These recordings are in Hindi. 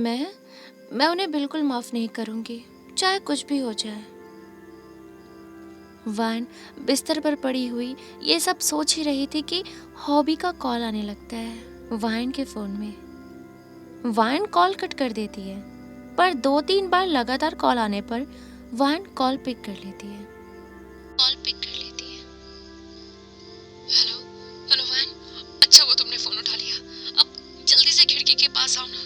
मैं उन्हें बिल्कुल माफ नहीं करूंगी, चाहे कुछ भी हो जाए। वान बिस्तर पर पड़ी हुई ये सब सोच ही रही थी कि हॉबी का कॉल आने लगता है वाइन के फोन में। वाइन कॉल कट कर देती है, पर 2-3 बार लगातार कॉल आने पर वाइन कॉल पिक कर लेती है। हेलो। हेलो वैन, अच्छा वो तुमने फोन उठा लिया। अब जल्दी से खिड़की के पास आओ ना,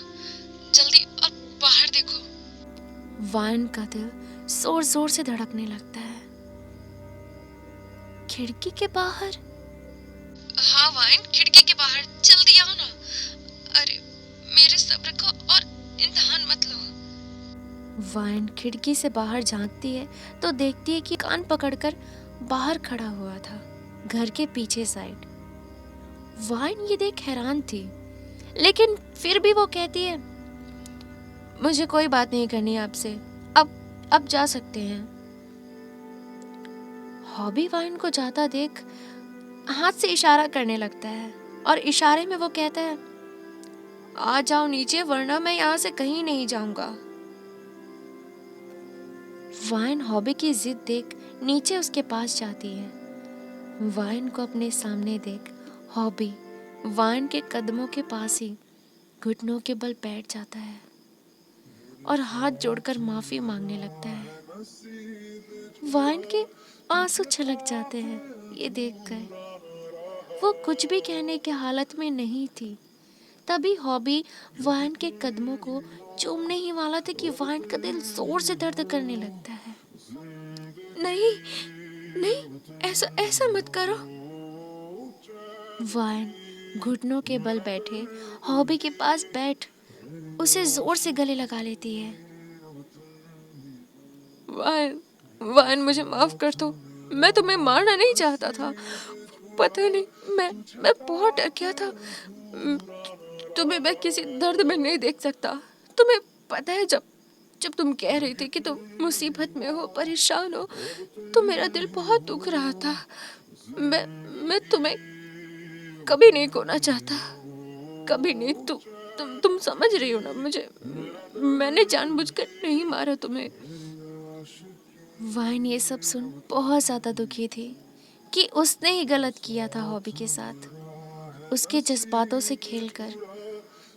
जल्दी, और बाहर देखो। वाइन का दिल जोर जोर से धड़कने लगता है। खिड़की के बाहर? हाँ वाइन, खिड़की के बाहर, जल्दी आओ ना। अरे मेरे सब्र को और इम्तिहान मत लो। वाइन खिड़की से बाहर झांकती है तो देखती है कि कान पकड़कर बाहर खड़ा हुआ था, घर के पीछे साइड। वाइन ये देख हैरान थी, लेकिन फिर भी वो कहती है, मुझे कोई बात नहीं करनी आपसे, अब जा सकते हैं। हॉबी वाइन को जाता देख हाथ से इशारा करने लगता है और इशारे में वो कहता है, आ जाओ नीचे, वरना मैं यहाँ से कहीं नहीं जाऊंगा। वाइन हॉबी की जिद देख नीचे उसके पास जाती है। वाइन को अपने सामने देख हॉबी वाइन के कदमों के पास ही घुटनों के बल बैठ जाता है और हाथ जोड़कर माफी मांगने लगता है। वाइन के आंसू छलक जाते हैं ये देखकर। वो कुछ भी कहने की हालत में नहीं थी। तभी हॉबी वाइन के कदमों को चूमने ही वाला था कि वाइन का दिल जोर से दर्द करने लगता है। नहीं, नहीं, ऐसा ऐसा मत करो। वाइन घुटनों के बल बैठे हॉबी के पास बैठ उसे जोर से गले लगा लेती है। वाइन, वाइन मुझे माफ कर दो, मैं तुम्हें मारना नहीं चाहता था। पता नहीं, मैं बहुत डर गया था। तुम्हें मैं किसी दर्द में नहीं देख सकता। तुम्हें पता है, जब जब तुम कह रही थी कि तुम मुसीबत में हो, परेशान हो, तो मेरा दिल बहुत दुख रहा था। मैं तुम्हें कभी नहीं खोना चाहता, कभी नहीं। तुम समझ रही हो ना मुझे, मैंने जानबूझकर नहीं मारा तुम्हें। वाइन ये सब सुन बहुत ज्यादा दुखी थी कि उसने ही गलत किया था हॉबी के साथ, उसके जज्बातों से खेलकर,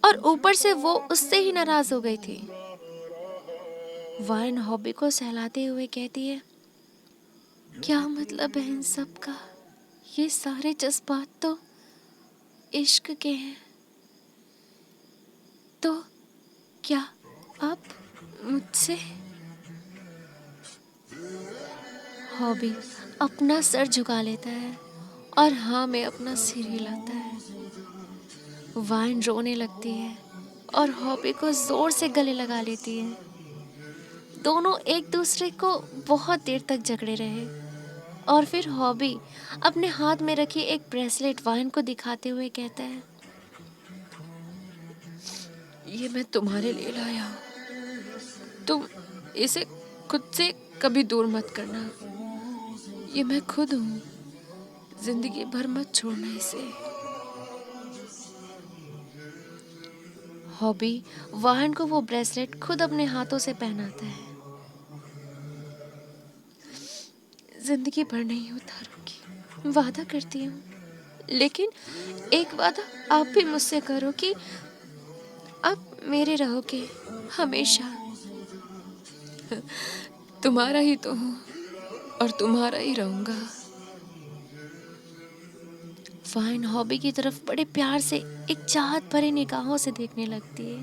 और ऊपर से वो उससे ही नाराज हो गई थी। वाइन हॉबी को सहलाते हुए कहती है, क्या मतलब है इन सब का? ये सारे जज्बात तो इश्क के हैं। तो क्या आप मुझसे? हॉबी अपना सर झुका लेता है और हाँ में अपना सिर हिलाता है। वाइन रोने लगती है और हॉबी को जोर से गले लगा लेती है। दोनों एक दूसरे को बहुत देर तक झगड़े रहे और फिर हॉबी अपने हाथ में रखी एक ब्रेसलेट वाइन को दिखाते हुए कहता है, ये मैं तुम्हारे लिए लाया हूँ, तुम इसे खुद से कभी दूर मत करना। ये मैं खुद हूँ, जिंदगी भर मत छोड़ना इसे। हॉबी वाहन को वो ब्रेसलेट खुद अपने हाथों से पहनाता है। जिंदगी भर नहीं उतारूंगी, वादा करती हूँ, लेकिन एक वादा आप भी मुझसे करो कि आप मेरे रहोगे हमेशा। तुम्हारा ही तो हूँ और तुम्हारा ही रहूंगा। वाइन हॉबी की तरफ बड़े प्यार से एक चाहत भरी निगाहों से देखने लगती है।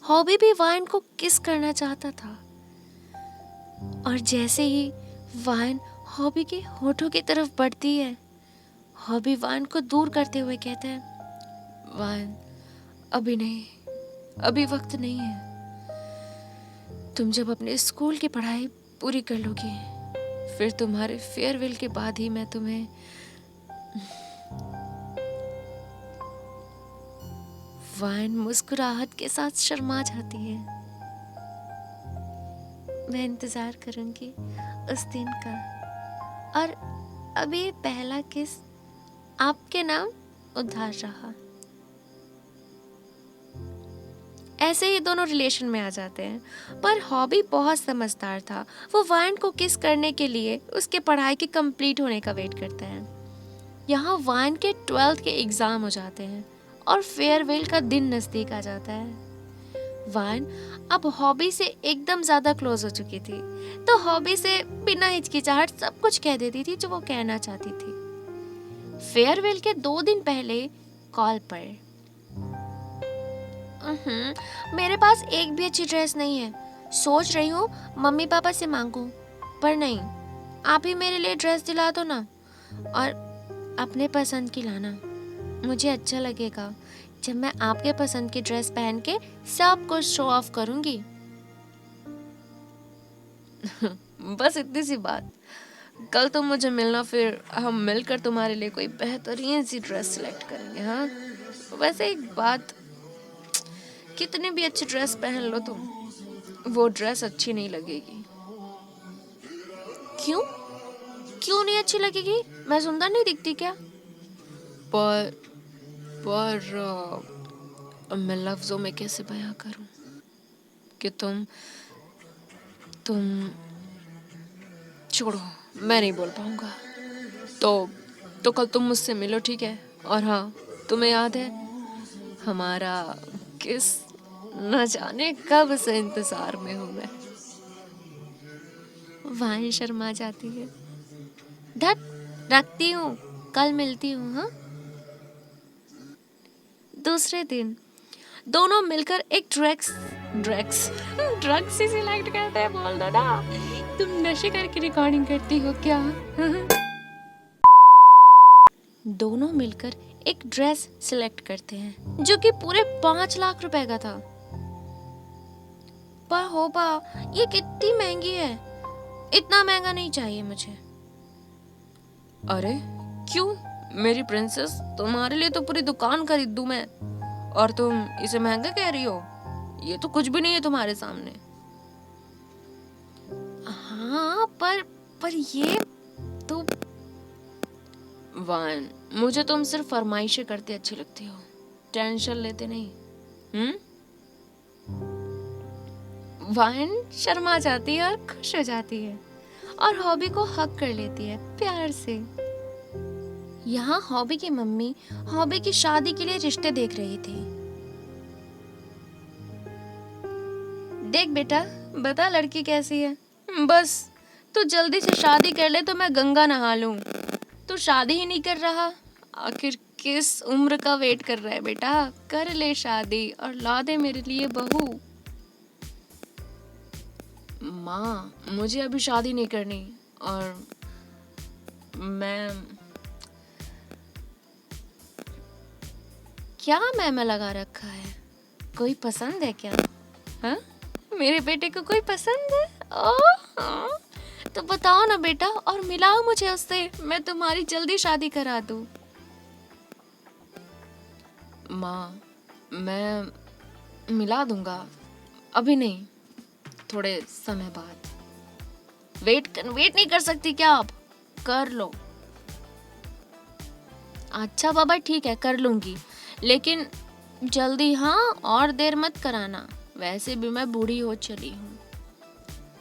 हॉबी भी वाइन को किस करना चाहता था, और जैसे ही वाइन हॉबी के होठों की तरफ बढ़ती है, हॉबी वाइन को दूर करते हुए कहता है, वाइन, अभी नहीं, अभी वक्त नहीं है। तुम जब अपने स्कूल की पढ़ाई पूरी कर लोगी, फिर तुम्हारे फेयरवेल के बाद ही मैं तुम्हें। वाइन मुस्कुराहट के साथ शर्मा जाती है। मैं इंतजार करूंगी उस दिन का। और अभी पहला किस आपके नाम उद्धार रहा। ऐसे ही दोनों रिलेशन में आ जाते हैं। पर हॉबी बहुत समझदार था। वो वाइन को किस करने के लिए उसके पढ़ाई के कंप्लीट होने का वेट करता है। यहाँ वाइन के 12th के एग्जाम हो जाते हैं और फेयरवेल का दिन नजदीक आ जाता है। वाइन अब हॉबी से एकदम ज्यादा क्लोज हो चुकी थी, तो हॉबी से बिना हिचकिचाहट सब कुछ कह देती थी जो वो कहना चाहती थी। फेयरवेल के 2 दिन पहले कॉल पर, मेरे पास एक भी अच्छी ड्रेस नहीं है, सोच रही हूँ मम्मी पापा से मांगूं, पर नहीं, आप ही मेरे लिए ड्रेस दिला दो ना, और अपने पसंद की लाना। मुझे अच्छा लगेगा जब मैं आपके पसंद की ड्रेस पहन के सब कुछ शो ऑफ करूंगी। बस इतनी सी बात। कल तुम मुझे मिलना, फिर हम मिलकर तुम्हारे लिए कोई बेहतरीन सी ड्रेस सिलेक्ट करेंगे। हाँ, वैसे एक बात, कितनी भी अच्छी ड्रेस पहन लो तुम, वो ड्रेस अच्छी नहीं लगेगी। क्यों? क्यों नहीं अच्छी लगेगी? मैं सुंदर नहीं दिखती क्या? पर मैं लफ्जों में कैसे बयां करूं कि तुम छोड़ो, मैं नहीं बोल पाऊंगा। तो कल तुम मुझसे मिलो, ठीक है? और हाँ, तुम्हें याद है हमारा किस, न जाने कब से इंतजार में हूं मैं। वाइन शर्मा जाती है। धत, रखती हूँ, कल मिलती हूँ। हाँ। दूसरे दिन दोनों मिलकर एक ड्रग्स ही सिलेक्ट करते हैं। बोल दो ना, तुम नशे करके रिकॉर्डिंग करती हो क्या? दोनों मिलकर एक ड्रेस सिलेक्ट करते हैं जो कि पूरे 5 लाख रुपए का था। पर हो बा, ये कितनी महंगी है, इतना महंगा नहीं चाहिए मुझे। अरे क्यों मेरी प्रिंसेस, तुम्हारे लिए तो पूरी दुकान खरीद दूं मैं, और तुम इसे महंगा कह रही हो? ये तो कुछ भी नहीं है तुम्हारे सामने। हाँ, पर ये तो वाइन, मुझे तुम सिर्फ फरमाइशें करते अच्छी लगती हो, टेंशन लेते नहीं। वाइन शर्मा जाती है और खुश हो जाती है और हॉबी को हक कर लेती है प्यार से। यहाँ हॉबी की मम्मी हॉबी की शादी के लिए रिश्ते देख रही थी। देख बेटा, बता लड़की कैसी है? बस तू जल्दी से शादी कर ले तो मैं गंगा नहा लूं। तू शादी ही नहीं कर रहा, आखिर किस उम्र का वेट कर रहा है बेटा? कर ले शादी और ला दे मेरे लिए बहू। माँ, मुझे अभी शादी नहीं करनी, और मैं क्या मैं लगा रखा है? कोई पसंद है क्या? हाँ, मेरे बेटे को कोई पसंद है? हाँ। तो बताओ ना बेटा, और मिलाओ मुझे उससे, मैं तुम्हारी जल्दी शादी करा दूं। माँ, मैं मिला दूंगा, अभी नहीं, थोड़े समय बाद। वेट नहीं कर सकती क्या आप? कर लो। अच्छा बाबा, ठीक है, कर लूंगी, लेकिन जल्दी। हाँ, और देर मत कराना, वैसे भी मैं बूढ़ी हो चली हूँ।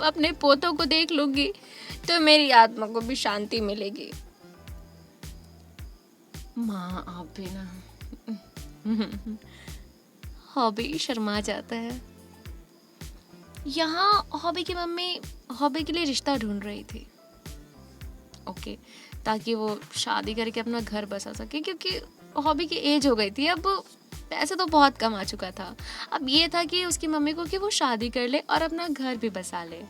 अपने पोतों को देख लूंगी तो मेरी आत्मा को भी शांति मिलेगी। माँ, आप भी ना। हॉबी शर्मा जाता है। यहाँ हॉबी की मम्मी हॉबी के लिए रिश्ता ढूंढ रही थी, ओके, ताकि वो शादी करके अपना घर बसा सके, क्योंकि हॉबी की एज हो गई थी, अब पैसे तो बहुत कम आ चुका था। अब ये था कि उसकी मम्मी को कि वो शादी कर ले और अपना घर भी बसा ले।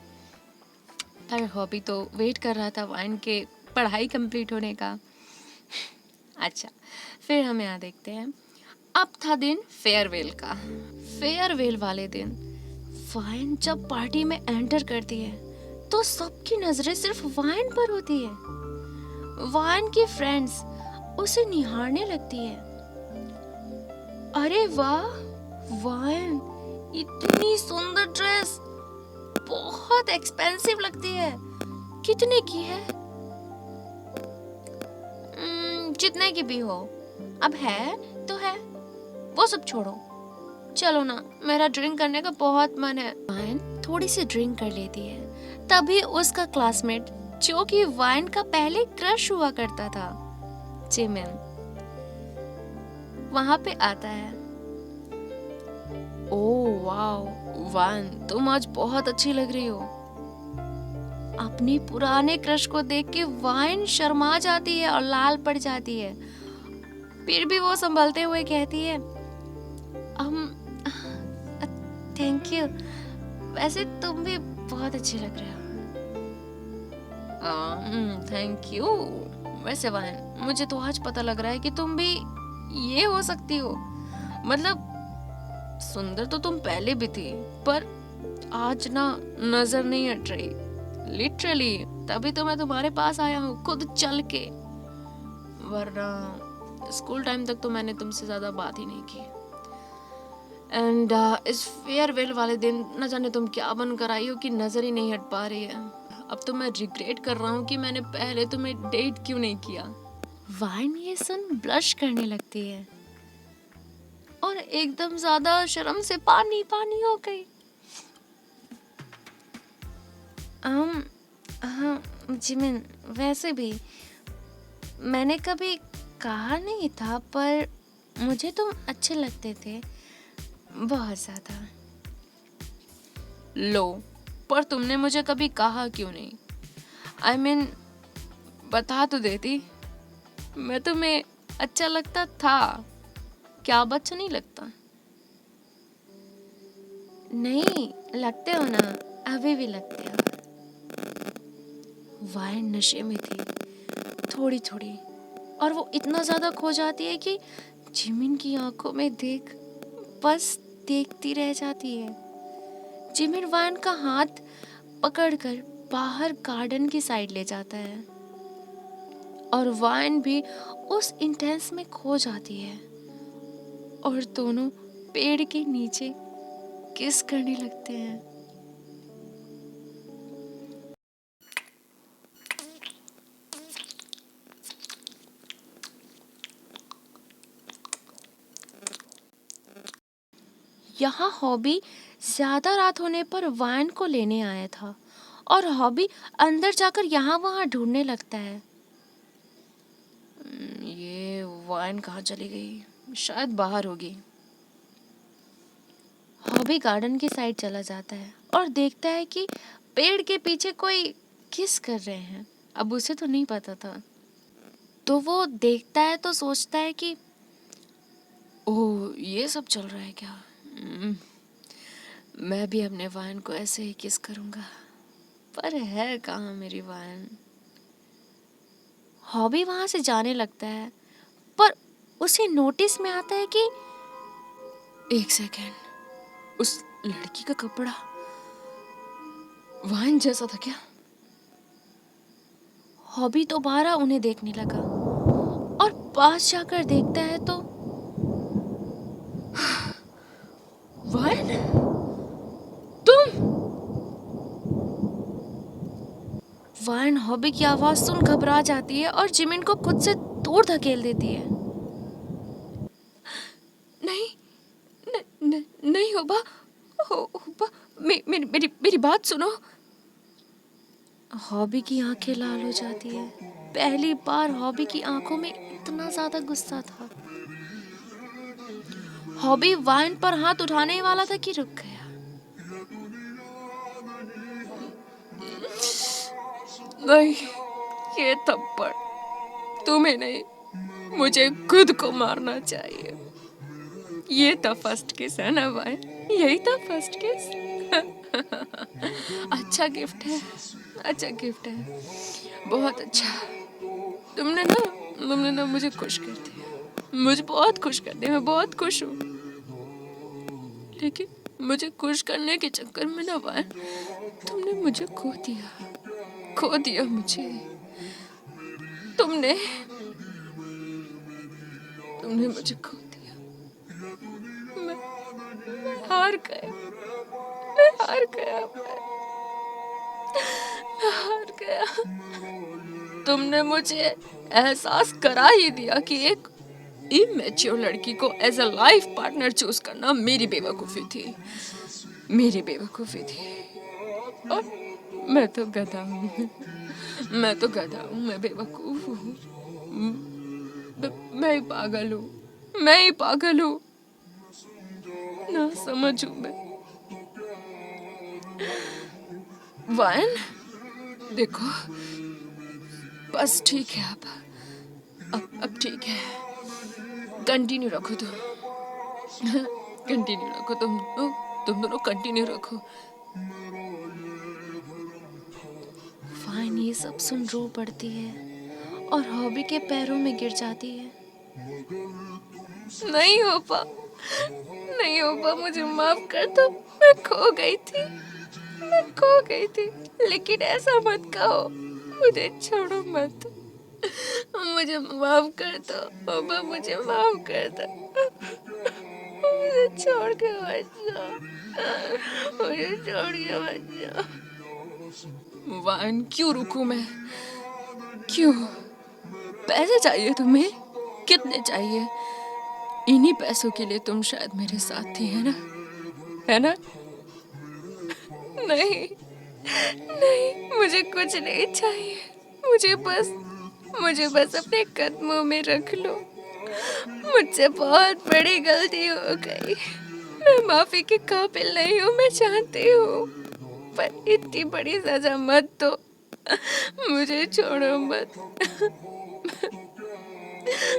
पर हॉबी तो वेट कर रहा था वाइन के पढ़ाई कंप्लीट होने का। अच्छा, फिर हम यहाँ देखते हैं। अब था दिन फेयरवेल का। फेयरवेल वाले दिन वाइन जब पार्टी में एंटर करती है तो सबकी नजरें सिर्फ वाइन पर होती है। वाइन की फ्रेंड्स उसे निहारने लगती है। अरे वाह वाइन, इतनी सुंदर ड्रेस, बहुत एक्सपेंसिव लगती है, कितने की है? जितने की भी हो, अब है तो है, वो सब छोड़ो, चलो ना, मेरा ड्रिंक करने का बहुत मन है। वाइन थोड़ी सी ड्रिंक कर लेती है। तभी उसका क्लासमेट, जो कि वाइन का पहले क्रश हुआ करता था, जिमिन, वहां पे आता है। ओह वाओ, वाइन तुम आज बहुत अच्छी लग रही हो। अपनी पुराने क्रश को देख के वाइन शर्मा जाती है और लाल पड़ जाती है। फिर भी वो संभलते हुए कहती है, थैंक यू, वैसे तुम भी बहुत अच्छे लग रहे हो। Thank you. वैसे वाइन, मुझे तो आज पता लग रहा है कि तुम भी ये हो सकती हो। मतलब सुंदर तो तुम पहले भी थी, पर आज ना नजर नहीं हट रही, लिटरली। तभी तो मैं तुम्हारे पास आया हूँ खुद चल के, वरना स्कूल टाइम तक तो मैंने तुमसे ज्यादा बात ही नहीं की। एंड इस फेयरवेल वाले दिन न जाने तुम क्या बन कर आई हो कि नजर ही नहीं हट पा रही है। अब तो मैं रिग्रेट कर रहा हूँ कि मैंने पहले तुम्हें डेट क्यों नहीं किया। वाइन ये सुन ब्लश करने लगती है और एकदम ज्यादा शर्म से पानी पानी हो गई। हाँ जिमिन, वैसे भी मैंने कभी कहा नहीं था, पर मुझे तुम अच्छे लगते थे बहुत ज्यादा। लो, पर तुमने मुझे कभी कहा क्यों नहीं? I mean, बता तो देती, मैं तुम्हें अच्छा लगता था। क्या अब अच्छा नहीं लगता? नहीं, लगते हो ना, अभी भी लगते हो। वाइन नशे में थी थोड़ी थोड़ी, और वो इतना ज्यादा खो जाती है कि जिमिन की आंखों में देख बस देखती रह जाती है। जिमिन वाइन का हाथ पकड़कर बाहर गार्डन की साइड ले जाता है और वाइन भी उस इंटेंस में खो जाती है और दोनों पेड़ के नीचे किस करने लगते हैं। यहाँ हॉबी ज्यादा रात होने पर वाइन को लेने आया था और हॉबी अंदर जाकर यहाँ वहाँ ढूंढने लगता है। ये वाइन कहाँ चली गई? शायद बाहर होगी। हॉबी गार्डन की साइड चला जाता है और देखता है कि पेड़ के पीछे कोई किस कर रहे हैं। अब उसे तो नहीं पता था, तो वो देखता है तो सोचता है कि ओह, ये सब चल रहा है क्या? मैं भी अपने वाइन को ऐसे ही किस करूंगा। पर है कहाँ मेरी वाइन? हॉबी वहां से जाने लगता है, पर उसे नोटिस में आता है कि एक सेकेंड, उस लड़की का कपड़ा वाइन जैसा था क्या? हॉबी दोबारा उन्हें देखने लगा और पास जाकर देखता है तो वाइन, तुम! वाइन हॉबी की आवाज सुन घबरा जाती है और जिमिन को खुद से दूर धकेल देती है। नहीं, नहीं होबा, होबा, मेरी बात सुनो। हॉबी की आंखें लाल हो जाती है। पहली बार हॉबी की आंखों में इतना ज्यादा गुस्सा था। हॉबी वाइन पर हाथ उठाने वाला था कि रुक गया। नहीं, ये थप्पड़ तुम्हें नहीं, मुझे खुद को मारना चाहिए। ये था फर्स्ट किस, है ना वाइन? यही था फर्स्ट किस। अच्छा गिफ्ट है, अच्छा गिफ्ट है, बहुत अच्छा। तुमने ना मुझे खुश कर दिया। मुझे बहुत खुश कर दिया, मैं बहुत खुश हूँ। लेकिन मुझे खुश करने के चक्कर में ना वाइन, तुमने मुझे खो दिया मुझे। तुमने मुझे खो दिया। मैं हार गया, मैं हार गया, मैं हार गया। तुमने मुझे एहसास करा ही दिया कि इमेच्योर लड़की को as a life partner choose करना मेरी बेवकूफ़ी थी, मेरी बेवकूफ़ी थी। और मैं तो गधा हूँ, मैं तो गधा हूँ, मैं बेवकूफ़ हूँ, मैं ही पागल हूँ, मैं ही पागल हूँ, ना समझ हूँ मैं। वायन देखो, बस ठीक है, अब ठीक है, कंटिन्यू रखो तुम, कंटिन्यू रखो तुम दोनों कंटिन्यू रखो। वाइन ये सब सुन रो पड़ती है और हॉबी के पैरों में गिर जाती है। नहीं हो पा, नहीं हो पा, मुझे माफ कर दो, मैं खो गई थी, मैं खो गई थी, लेकिन ऐसा मत कहो, मुझे छोड़ो मत, मुझे माफ कर दो, बाबा मुझे माफ कर दो, मुझे छोड़ के मत जाओ, मुझे छोड़ के मत जाओ। वाइन क्यों रुकूं मैं, क्यों? पैसे चाहिए तुम्हें? कितने चाहिए? इन्हीं पैसों के लिए तुम शायद मेरे साथ थी, है ना, है ना? नहीं, नहीं, मुझे कुछ नहीं चाहिए, मुझे बस अपने कदमों में रख लो। मुझसे बहुत बड़ी गलती हो गई, मैं माफी के काबिल नहीं हूँ, मैं जानती हूँ, पर इतनी बड़ी सजा मत दो, मुझे छोड़ो मत,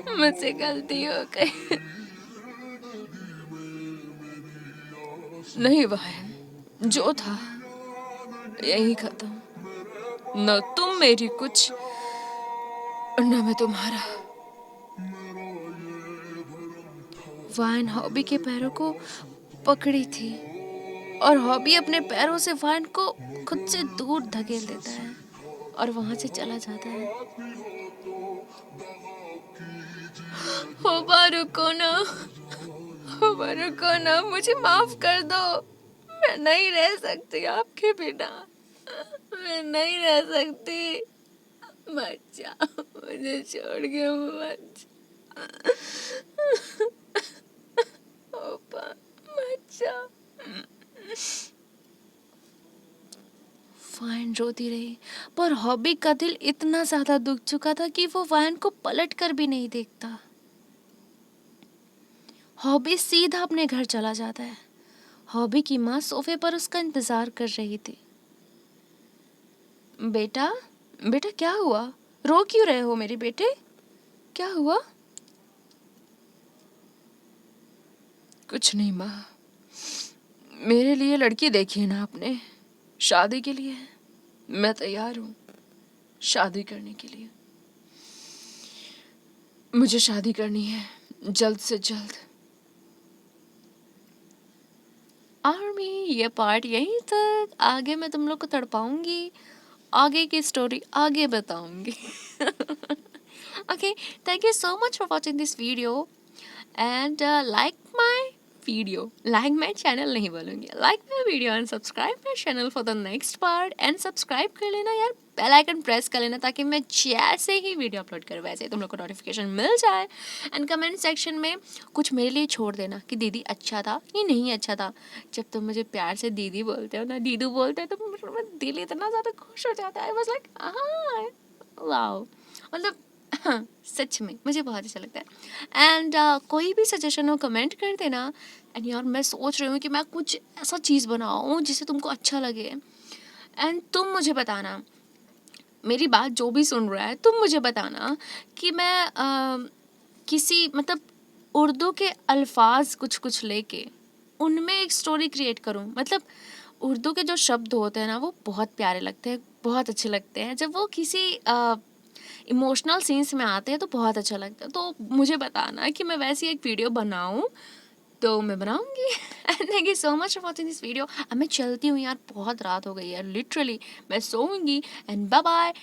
मुझसे गलती हो गई। नहीं बहन, जो था यही खत्म, न तुम मेरी कुछ और न मैं तुम्हारा। वाइन हॉबी के पैरों को पकड़ी थी और हॉबी अपने पैरों से वाइन को खुद से दूर धकेल देता है और वहां से चला जाता है। होबा रुको ना, होबा रुको ना, मुझे माफ कर दो, मैं नहीं रह सकती आपके बिना, मैं नहीं रह सकती, मत जाओ, मुझे छोड़ के मत होबा, मत जाओ। वाइन रोती रही पर हॉबी का दिल इतना ज्यादा दुख चुका था कि वो वाइन को पलट कर भी नहीं देखता। हॉबी सीधा अपने घर चला जाता है। हॉबी की माँ सोफे पर उसका इंतजार कर रही थी। बेटा, बेटा क्या हुआ? रो क्यों रहे हो मेरे बेटे? क्या हुआ? कुछ नहीं माँ, मेरे लिए लड़की देखी है ना आपने, शादी के लिए मैं तैयार हूँ, शादी करने के लिए, मुझे शादी करनी है जल्द से जल्द। आर्मी ये पार्ट यहीं तक, आगे मैं तुम लोग को तड़पाऊंगी, आगे की स्टोरी आगे बताऊंगी। Okay, thank you so much for watching this video and like my video, like my channel नहीं बोलूँगी, like my video and subscribe my channel for the next part and subscribe कर लेना यार, बेल आइकन प्रेस कर लेना ताकि मैं जैसे ही वीडियो अपलोड करूँ वैसे तुम लोग को नोटिफिकेशन मिल जाए। एंड कमेंट सेक्शन में कुछ मेरे लिए छोड़ देना कि दीदी अच्छा था कि नहीं अच्छा था। जब तुम मुझे प्यार से दीदी बोलते हो ना, दीदू बोलते हो, तो मेरा दिल इतना ज़्यादा खुश हो जाता है। आई वाज लाइक वाओ, मतलब सच में मुझे बहुत अच्छा लगता है। एंड कोई भी सजेशन हो कमेंट कर देना। एंड यार मैं सोच रही हूँ कि मैं कुछ ऐसा चीज़ बनाऊँ जिससे तुमको अच्छा लगे। एंड तुम मुझे बताना, मेरी बात जो भी सुन रहा है तुम मुझे बताना कि मैं किसी मतलब उर्दू के अल्फाज कुछ कुछ लेके उनमें एक स्टोरी क्रिएट करूं। मतलब उर्दू के जो शब्द होते हैं ना वो बहुत प्यारे लगते हैं, बहुत अच्छे लगते हैं। जब वो किसी इमोशनल सीन्स में आते हैं तो बहुत अच्छा लगता है। तो मुझे बताना कि मैं वैसी एक वीडियो बनाऊं तो मैं बनाऊंगी। And thank you so much for watching this video. अब मैं चलती हूँ यार, बहुत रात हो गई है लिटरली, मैं सोऊंगी। And bye bye.